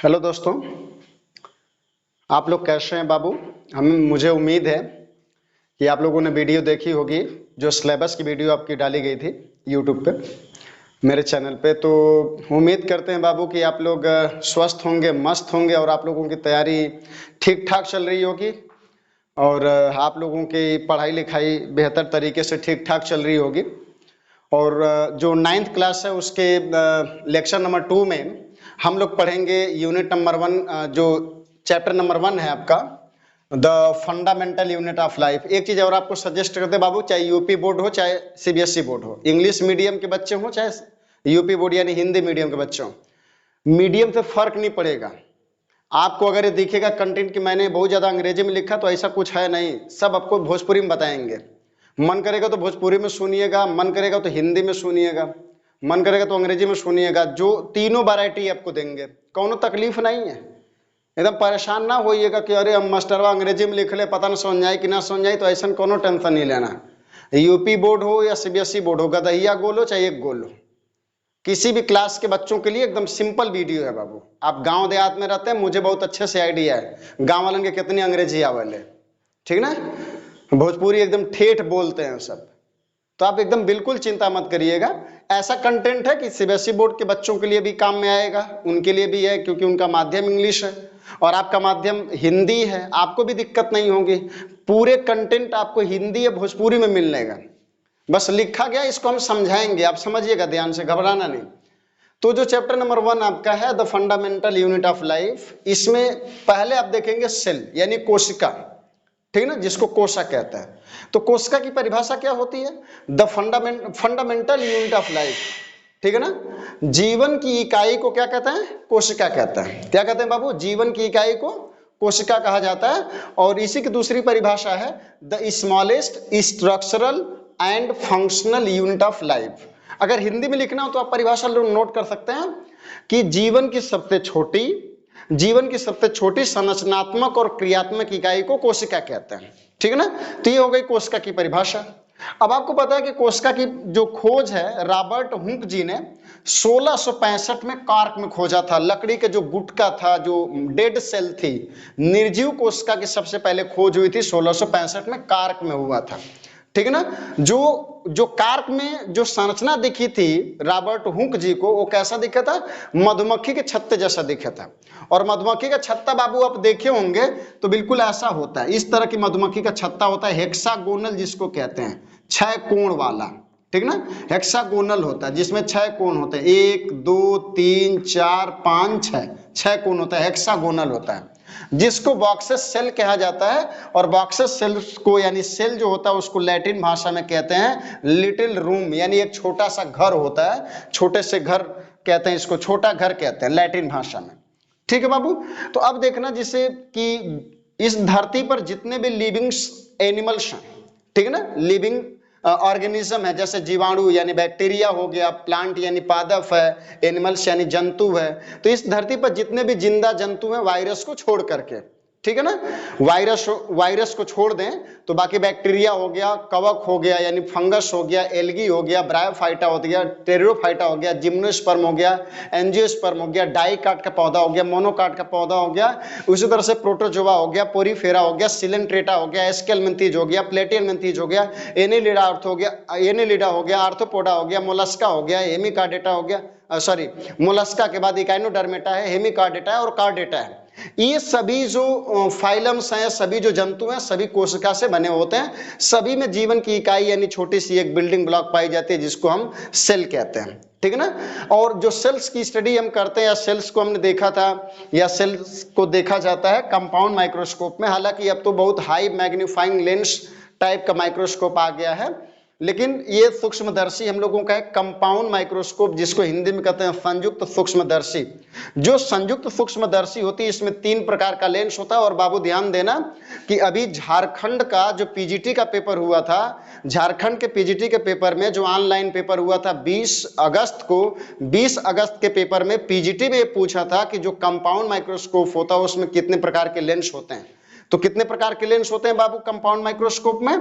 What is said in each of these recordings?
Hello दोस्तों, आप लोग कैसे हैं बाबू। मुझे उम्मीद है कि आप लोगों ने वीडियो देखी होगी, जो सिलेबस की वीडियो आपकी डाली गई थी यूट्यूब पे मेरे चैनल पे। तो उम्मीद करते हैं बाबू कि आप लोग स्वस्थ होंगे, मस्त होंगे और आप लोगों की तैयारी ठीक ठाक चल रही होगी और आप लोगों की पढ़ाई लिखाई बेहतर तरीके से ठीक ठाक चल रही होगी। और जो 9th क्लास है उसके लेक्चर नंबर 2 में हम लोग पढ़ेंगे यूनिट नंबर 1, जो चैप्टर नंबर 1 है आपका, the fundamental unit of life. एक चीज और आपको सजेस्ट करते बाबू, चाहे यूपी बोर्ड हो चाहे सीबीएसई बोर्ड हो, इंग्लिश मीडियम के बच्चे हो चाहे यूपी बोर्ड यानी हिंदी मीडियम के बच्चे हो, मीडियम से फर्क नहीं पड़ेगा। आपको अगर ये दिखेगा कंटेंट कि मैंने बहुत ज्यादा अंग्रेजी में लिखा, तो ऐसा कुछ है नहीं, सब आपको भोजपुरी में बताएंगे। मन करेगा तो भोजपुरी में सुनिएगा, मन करेगा तो हिंदी में सुनिएगा, मन करेगा तो अंग्रेजी में सुनिएगा। जो तीनों वैरायटी आपको देंगे, कोनो तकलीफ नहीं है। एकदम परेशान ना होइएगा कि अरे हम मास्टरवा अंग्रेजी में लिख ले, पता ना समझ जाए कि ना समझ जाए। तो ऐसा कोनो टेंशन नहीं लेना। यूपी बोर्ड हो या सीबीएसई बोर्ड हो, गदहिया गोल हो चाहे एक गोल हो, किसी भी क्लास के बच्चों के लिए एकदम सिंपल वीडियो है बाबू। आप गांव देहात में रहते हैं, मुझे बहुत अच्छे से आइडिया है गांव वालों के कितनी अंग्रेजी आवल है, ठीक ना। भोजपुरी एकदम ठेठ बोलते हैं सब, तो आप एकदम बिल्कुल चिंता मत करिएगा। ऐसा कंटेंट है कि सीबीएसई बोर्ड के बच्चों के लिए भी काम में आएगा, उनके लिए भी है, क्योंकि उनका माध्यम इंग्लिश है और आपका माध्यम हिंदी है, आपको भी दिक्कत नहीं होगी। पूरे कंटेंट आपको हिंदी या भोजपुरी में मिलेगा, बस लिखा गया, इसको हम समझाएंगे, आप समझिएगा ध्यान से, घबराना नहीं। तो जो चैप्टर नंबर 1 आपका है the fundamental unit of life, इसमें पहले आप देखेंगे सेल यानी कोशिका, ठीक ना, जिसको कोशा कहता है। तो कोशिका की परिभाषा क्या होती है? The fundamental unit of life, ठीक है ना। जीवन की इकाई को क्या कहते हैं? कोशिका कहता है। क्या कहते हैं बाबू? जीवन की इकाई को कोशिका कहा जाता है। और इसी की दूसरी परिभाषा है the smallest structural and functional unit of life. अगर हिंदी में लिखना हो तो आप परिभाषा नोट कर सकते हैं कि जीवन की सबसे छोटी संरचनात्मक और क्रियात्मक इकाई को कोशिका कहते हैं, ठीक है ना। तो ये हो गई कोशिका की परिभाषा। अब आपको पता है कि कोशिका की जो खोज है, रॉबर्ट हुक जी ने 1665 में कार्क में खोजा था। लकड़ी के जो गुटका था, जो डेड सेल थी, निर्जीव कोशिका की सबसे पहले खोज हुई थी 1665 में, कार्क में हुआ था, ठीक है ना। जो कार्क में जो संरचना दिखी थी रॉबर्ट हुक जी को, वो कैसा दिखा था? मधुमक्खी के छत्ते जैसा दिखा था। और मधुमक्खी का छत्ता बाबू आप देखे होंगे तो बिल्कुल ऐसा होता है, इस तरह की मधुमक्खी का छत्ता होता है, हेक्सागोनल जिसको कहते हैं, 6 कोण वाला, ठीक ना। हेक्सागोनल होता है जिसमें 6 कोण होते हैं, 1 2 3 4 5 6 कोण होता है, हेक्सागोनल होता है, जिसको बॉक्सेस सेल कहा जाता है। और बॉक्सेस सेल को यानी सेल जो होता है उसको लैटिन भाषा में कहते हैं लिटिल रूम, यानी एक छोटा सा घर होता है, छोटे से घर कहते हैं इसको, छोटा घर कहते हैं लैटिन भाषा में, ठीक है बाबू। तो अब देखना, जिसे कि इस धरती पर जितने भी लिविंग एनिमल्स हैं, ठीक है ना, लिविंग ऑर्गेनिज्म है, जैसे जीवाणु यानी बैक्टीरिया हो गया, प्लांट यानी पादप है, एनिमल्स यानी जंतु है। तो इस धरती पर जितने भी जिंदा जंतु हैं, वायरस को छोड़ करके, ठीक है ना, वायरस को छोड़ दें तो बाकी बैक्टीरिया हो गया, कवक हो गया यानी फंगस हो गया, एल्गी हो गया, ब्रायोफाइटा हो गया, टेरिडोफाइटा हो गया, जिम्नोस्पर्म हो गया, एंजियोस्पर्म हो गया, डाइकाट का पौधा हो गया, मोनोकाट का पौधा हो गया, उसी तरह से प्रोटोजोआ हो गया, पोरीफेरा हो गया, सिलेंट्रेटा हो गया, एस्केलमेंथीज हो गया, प्लेटियलमेंथीज हो गया, एनेलिडा हो गया, आर्थ्रोपोडा हो गया, मोलस्का हो गया, हेमिकार्डेटा हो गया, मोलस्का के बाद इकाइनोडर्मेटा है, हेमिकार्डेटा है और कार्डेटा है। ये सभी जो फाइलम्स हैं, सभी जो जंतु हैं, सभी कोशिका से बने होते हैं। सभी में जीवन की इकाई यानी छोटी सी एक बिल्डिंग ब्लॉक पाई जाती है, जिसको हम सेल कहते हैं, ठीक है ना। और जो सेल्स की स्टडी हम करते हैं, या सेल्स को हमने देखा था, या सेल्स को देखा जाता है कंपाउंड माइक्रोस्कोप में। हालांकि अब तो बहुत हाई मैग्नीफाइंग लेंस टाइप का माइक्रोस्कोप आ गया है, लेकिन ये सूक्ष्मदर्शी हम लोगों का है कंपाउंड माइक्रोस्कोप, जिसको हिंदी में कहते हैं संयुक्त सूक्ष्मदर्शी। जो संयुक्त सूक्ष्मदर्शी होती है, इसमें 3 प्रकार का लेंस होता है। और बाबू ध्यान देना कि अभी झारखंड का जो पीजीटी का पेपर हुआ था, झारखंड के पीजीटी के पेपर में जो ऑनलाइन पेपर हुआ था 20 अगस्त को, 20 अगस्त के पेपर में पीजीटी में पूछा था कि जो कंपाउंड माइक्रोस्कोप होता है उसमें कितने प्रकार के लेंस होते हैं। तो कितने प्रकार के लेंस होते हैं बाबू कंपाउंड माइक्रोस्कोप में?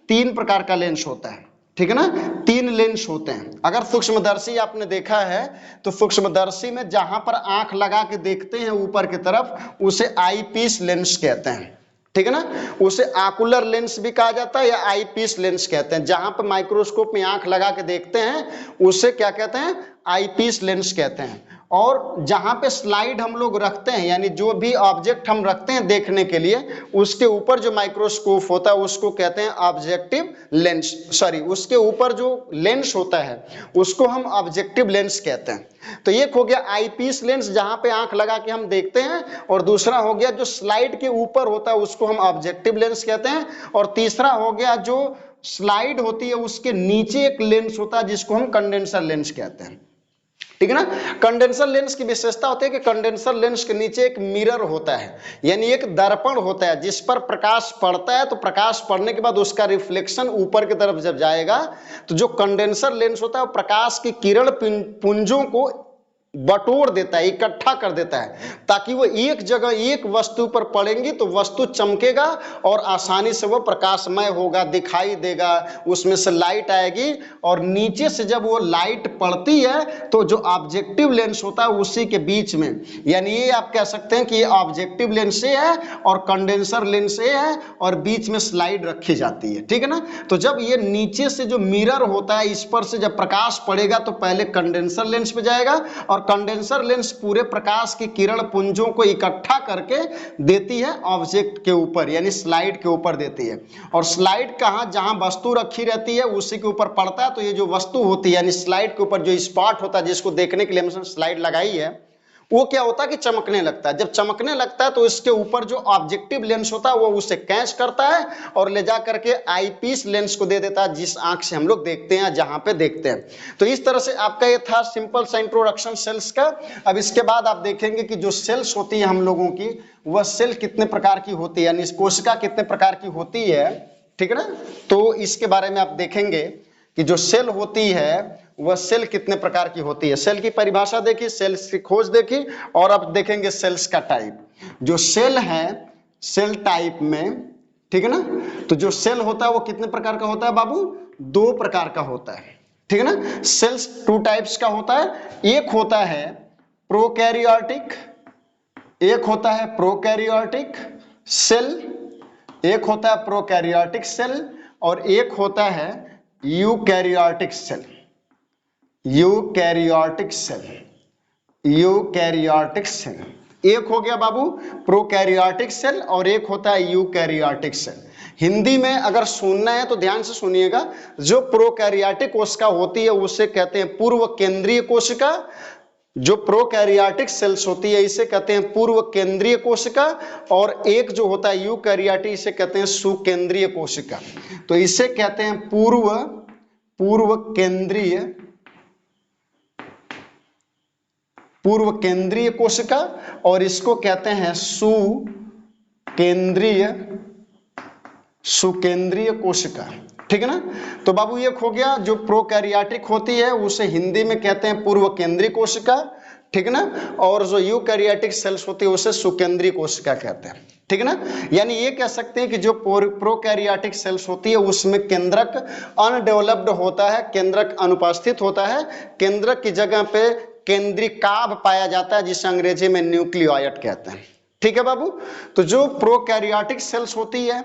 3 प्रकार का लेंस होता है, ठीक है ना। 3 लेंस होते हैं। अगर सूक्ष्मदर्शी आपने देखा है तो सूक्ष्मदर्शी में जहां पर आंख लगा के देखते हैं ऊपर की तरफ, उसे आई पीस लेंस कहते हैं, ठीक है ना। उसे आकुलर लेंस भी कहा जाता है या आई पीस लेंस कहते हैं। जहां पर माइक्रोस्कोप में आंख लगा के देखते हैं उसे क्या कहते हैं, आई पीस लेंस कहते हैं। और जहां पे स्लाइड हम लोग रखते हैं, यानी जो भी ऑब्जेक्ट हम रखते हैं देखने के लिए, उसके ऊपर जो माइक्रोस्कोप होता है उसको कहते हैं ऑब्जेक्टिव लेंस, सॉरी उसके ऊपर जो लेंस होता है उसको हम ऑब्जेक्टिव लेंस कहते हैं। तो एक हो गया आईपीस लेंस जहां पे आंख लगा के हम देखते हैं, और दूसरा हो गया जो स्लाइड के ऊपर होता है उसको हम ऑब्जेक्टिव लेंस कहते हैं, और तीसरा हो गया जो स्लाइड होती है उसके नीचे एक लेंस होता है जिसको हम कंडेंसर लेंस कहते हैं, ठीक है ना। कंडेंसर लेंस की विशेषता होती है कि कंडेंसर लेंस के नीचे एक मिरर होता है, यानी एक दर्पण होता है जिस पर प्रकाश पड़ता है, तो प्रकाश पड़ने के बाद उसका रिफ्लेक्शन ऊपर की तरफ जब जाएगा तो जो कंडेंसर लेंस होता है वो प्रकाश की किरण पुंजों को बटोर देता है, इकट्ठा कर देता है, ताकि वो एक जगह एक वस्तु पर पड़ेंगी तो वस्तु चमकेगा और आसानी से वो प्रकाशमय होगा, दिखाई देगा, उसमें से लाइट आएगी। और नीचे से जब वो लाइट पड़ती है तो जो ऑब्जेक्टिव लेंस होता है उसी के बीच में, यानी ये आप कह सकते हैं कि ये ऑब्जेक्टिव लेंस है और कंडेंसर लेंस है और बीच में स्लाइड रखी जाती है, ठीक है ना। तो जब ये नीचे से जो मिरर होता है इस पर से जब प्रकाश पड़ेगा तो पहले कंडेंसर लेंस पे जाएगा, और कंडेंसर लेंस पूरे प्रकाश की किरण पुंजों को इकट्ठा करके देती है ऑब्जेक्ट के ऊपर, यानी स्लाइड के ऊपर देती है। और स्लाइड कहाँ, जहां वस्तु रखी रहती है उसी के ऊपर पड़ता है। तो ये जो वस्तु होती है यानी स्लाइड के ऊपर जो स्पॉट होता है जिसको देखने के लिए हमने स्लाइड लगाई है, वो क्या होता है कि चमकने लगता है। जब चमकने लगता है तो इसके ऊपर जो ऑब्जेक्टिव लेंस होता है वो उसे कैच करता है और ले जा करके आईपीस लेंस को दे देता है जिस आंख से हम लोग देखते हैं, जहां पे देखते हैं। तो इस तरह से आपका ये था सिंपल सा इंट्रोडक्शन सेल्स का। अब इसके बाद आप देखेंगे कि जो सेल्स होती है हम लोगों की, वह सेल कितने प्रकार की होती है, यानी कोशिका कितने प्रकार की होती है, ठीक है ना। तो इसके बारे में आप देखेंगे कि जो सेल होती है वह सेल कितने प्रकार की होती है। सेल की परिभाषा देखी, सेल्स की खोज देखी, और अब देखेंगे सेल्स का टाइप। जो सेल है सेल टाइप में, ठीक है ना, तो जो सेल होता है वो कितने प्रकार का होता है बाबू, 2 प्रकार का होता है, ठीक है ना। सेल्स 2 टाइप्स का होता है। एक होता है प्रोकैरियोटिक, एक होता है प्रोकैरियोटिक सेल, एक होता है प्रोकैरियोटिक सेल, और एक होता है eukaryotic cell. Eukaryotic cell, eukaryotic cell एक हो गया बाबू प्रोकैरियोटिक सेल, और एक होता है यूकैरियोटिक सेल। हिंदी में अगर सुनना है तो ध्यान से सुनिएगा। जो प्रोकैरियोटिक कोशिका होती है उसे कहते हैं पूर्व केंद्रीय कोशिका, जो प्रोकैरियोटिक सेल्स होती है इसे कहते हैं पूर्व केंद्रीय कोशिका, और एक जो होता है यूकैरियोटिक इसे कहते हैं सुकेंद्रीय कोशिका। तो इसे कहते हैं पूर्व केंद्रीय कोशिका, और इसको कहते हैं सुकेंद्रीय कोशिका, ठीक है ना। तो बाबू ये हो गया जो प्रोकैरियोटिक होती है उसे हिंदी में कहते हैं पूर्व केंद्रीय कोशिका, ठीक है ना, और जो यूकैरियोटिक सेल्स होती है उसे सुकेंद्रीय कोशिका कहते हैं, ठीक है ना। यानी ये कह सकते हैं कि जो प्रोकैरियोटिक सेल्स होती है उसमें केंद्रक अनडेवलप्ड होता है, केंद्रक अनुपस्थित होता है, केंद्रक की जगह पे केंद्रिकाभ पाया जाता है जिसे अंग्रेजी में न्यूक्लियोइड कहते हैं, ठीक है बाबू। तो जो प्रोकैरियोटिक सेल्स होती है,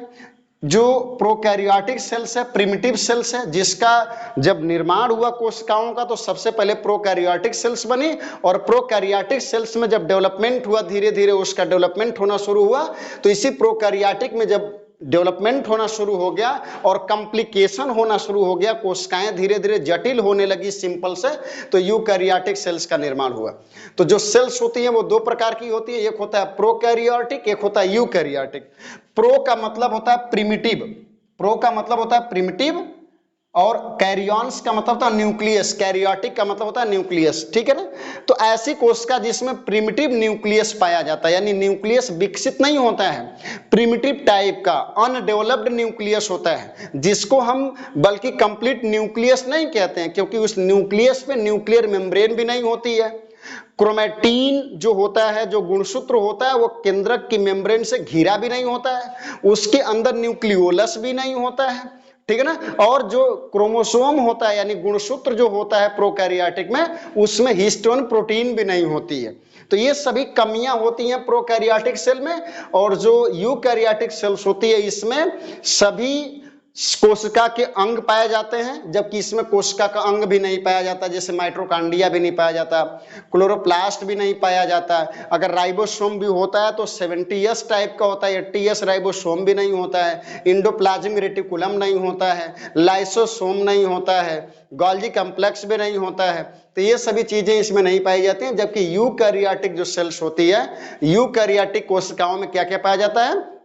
जो प्रोकैरियोटिक सेल्स है प्रिमिटिव सेल्स है, जिसका जब निर्माण हुआ कोशिकाओं का तो सबसे पहले प्रोकैरियोटिक सेल्स बनी, और प्रोकैरियोटिक सेल्स में जब डेवलपमेंट हुआ धीरे धीरे उसका डेवलपमेंट होना शुरू हुआ, तो इसी प्रोकैरियोटिक में जब डेवलपमेंट होना शुरू हो गया और कॉम्प्लिकेशन होना शुरू हो गया, कोशिकाएं धीरे धीरे जटिल होने लगी सिंपल से, तो यूकैरियोटिक सेल्स का निर्माण हुआ। तो जो सेल्स होती है वो 2 प्रकार की होती है, एक होता है प्रोकैरियोटिक, एक होता है यूकैरियोटिक। प्रो का मतलब होता है प्रिमिटिव, प्रो का मतलब होता है प्रिमिटिव, और कैरियॉन्स का मतलब होता है न्यूक्लियस, कैरियोटिक का मतलब होता है न्यूक्लियस, ठीक है ना। तो ऐसी कोशिका जिसमें प्रिमिटिव न्यूक्लियस पाया जाता है, यानी न्यूक्लियस विकसित नहीं होता है, प्रिमिटिव टाइप का अनडेवलप्ड न्यूक्लियस होता है, जिसको हम बल्कि कंप्लीट न्यूक्लियस नहीं कहते हैं, क्योंकि उस न्यूक्लियस पे न्यूक्लियर मेम्ब्रेन भी नहीं होती है। क्रोमैटिन जो होता है, जो गुणसूत्र होता है, वो केंद्रक की मेम्ब्रेन से घिरा भी नहीं होता है, उसके अंदर न्यूक्लियोलस भी नहीं होता है, ठीक है ना। और जो क्रोमोसोम होता है यानी गुणसूत्र जो होता है प्रोकैरियोटिक में, उसमें हिस्टोन प्रोटीन भी नहीं होती है। तो ये सभी कमियां होती हैं प्रोकैरियोटिक सेल में। और जो यूकैरियोटिक सेल्स होती है इसमें सभी कोशिका के अंग पाए जाते हैं, जबकि इसमें कोशिका का अंग भी नहीं पाया जाता, जैसे माइटोकॉन्ड्रिया भी नहीं पाया जाता, क्लोरोप्लास्ट भी नहीं पाया जाता। अगर राइबोसोम भी होता है तो 70S टाइप का होता है, 80S राइबोसोम भी नहीं होता है, इंडोप्लाज्मिक रेटिकुलम नहीं होता है, लाइसोसोम नहीं होता है, गोल्गी कॉम्प्लेक्स भी नहीं होता है। तो ये सभी चीजें इसमें नहीं पाई जाती हैं। जबकि यूकैरियोटिक जो सेल्स होती है, यूकैरियोटिक कोशिकाओं में क्या क्या पाया जाता है,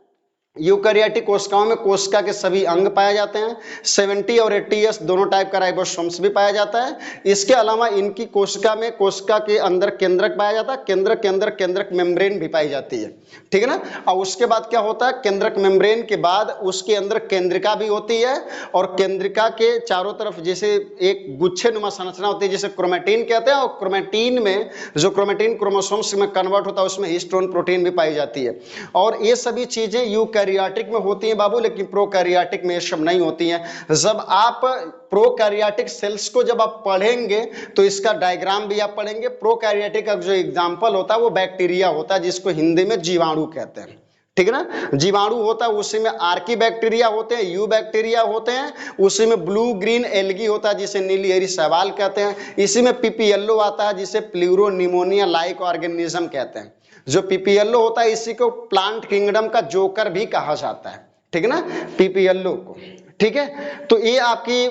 यूकैरियोटिक कोशिकाओं में कोशिका के सभी अंग पाए जाते हैं, 70 और 80S दोनों टाइप का राइबोसोम्स भी पाया जाता है। इसके अलावा इनकी कोशिका में कोशिका के अंदर केंद्रक पाया जाता है, केंद्रक के अंदर केंद्रक मेम्ब्रेन भी पाई जाती है, ठीक है ना। और उसके बाद क्या होता है, केंद्रक मेम्ब्रेन के बाद उसके अंदर केंद्रिका भी होती है, और केंद्रिका के चारों तरफ जैसे एक गुच्छे नुमा संरचना होती है जिसे क्रोमैटिन कहते हैं, और क्रोमैटिन में जो क्रोमैटिन क्रोमोसोम्स में कन्वर्ट होता है उसमें हिस्टोन प्रोटीन भी पाई जाती है। और ये सभी चीजें यूकैरियोटिक में होती हैं बाबू, लेकिन प्रोकैरियोटिक में ये सब नहीं होती हैं। जब आप प्रोकैरियोटिक सेल्स को जब आप पढ़ेंगे तो इसका डायग्राम भी आप पढ़ेंगे। प्रोकैरियोटिक का जो एग्जांपल होता है वो बैक्टीरिया होता है, जिसको हिंदी में जीवाणु कहते हैं, ठीक है ना। जीवाणु होता है, उसी में आर्की बैक्टीरिया होते हैं, यू बैक्टीरिया होते हैं, उसी में ब्लू ग्रीन एल्गी होता है जिसे नीलहरी शैवाल कहते हैं, इसी में पीपीएलओ आता है जिसे प्लूरोनिमोनिया लाइक ऑर्गेनिज्म कहते हैं। जो पीपीएलओ होता है इसी को प्लांट किंगडम का जोकर भी कहा जाता है, ठीक है ना, पीपीएलओ को, ठीक है। तो ये आपकी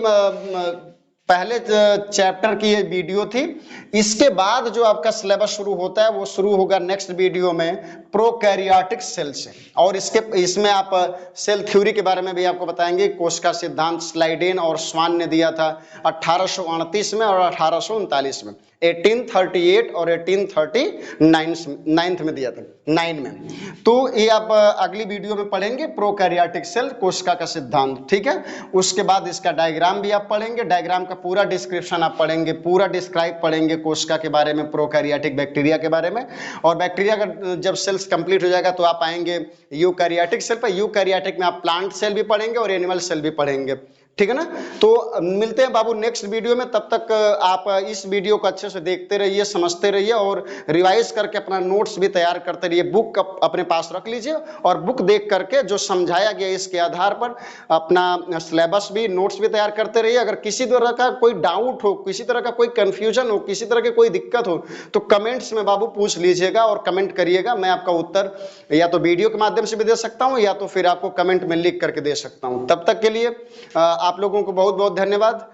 पहले चैप्टर की ये वीडियो थी। इसके बाद जो आपका सिलेबस शुरू होता है वो शुरू होगा नेक्स्ट वीडियो में प्रोकैरियोटिक सेल से, और इसमें आप सेल थ्योरी के बारे में भी आपको बताएंगे। कोशिका सिद्धांत स्लाइडेन और स्वान ने दिया था 1838 में और 1839 में, 1838 और 1839 में दिया था, 9 में। तो ये आप अगली वीडियो में पढ़ेंगे प्रोकैरियोटिक सेल, कोशिका का सिद्धांत, ठीक है। उसके बाद इसका डायग्राम भी आप पढ़ेंगे, डायग्राम का पूरा डिस्क्रिप्शन आप पढ़ेंगे, पूरा डिस्क्राइब पढ़ेंगे कोशिका के बारे में, प्रोकैरियोटिक बैक्टीरिया के बारे में। और बैक्टीरिया का जब सेल्स कंप्लीट हो जाएगा तो आप आएंगे यूकैरियोटिक सेल पर। यूकैरियोटिक में आप प्लांट सेल भी पढ़ेंगे और एनिमल सेल भी पढ़ेंगे, ठीक है ना। तो मिलते हैं बाबू नेक्स्ट वीडियो में। तब तक आप इस वीडियो को अच्छे से देखते रहिए, समझते रहिए और रिवाइज करके अपना नोट्स भी तैयार करते रहिए। बुक अपने पास रख लीजिए और बुक देख करके जो समझाया गया इसके आधार पर अपना सिलेबस भी, नोट्स भी तैयार करते रहिए। अगर किसी तरह का कोई डाउट हो, किसी तरह का कोई कंफ्यूजन हो, किसी तरह की कोई दिक्कत हो तो कमेंट्स में बाबू पूछ लीजिएगा और कमेंट करिएगा। मैं आपका उत्तर या तो वीडियो के माध्यम से भी दे सकता हूँ या तो फिर आपको कमेंट में लिख करके दे सकता हूँ। तब तक के लिए आप लोगों को बहुत बहुत धन्यवाद।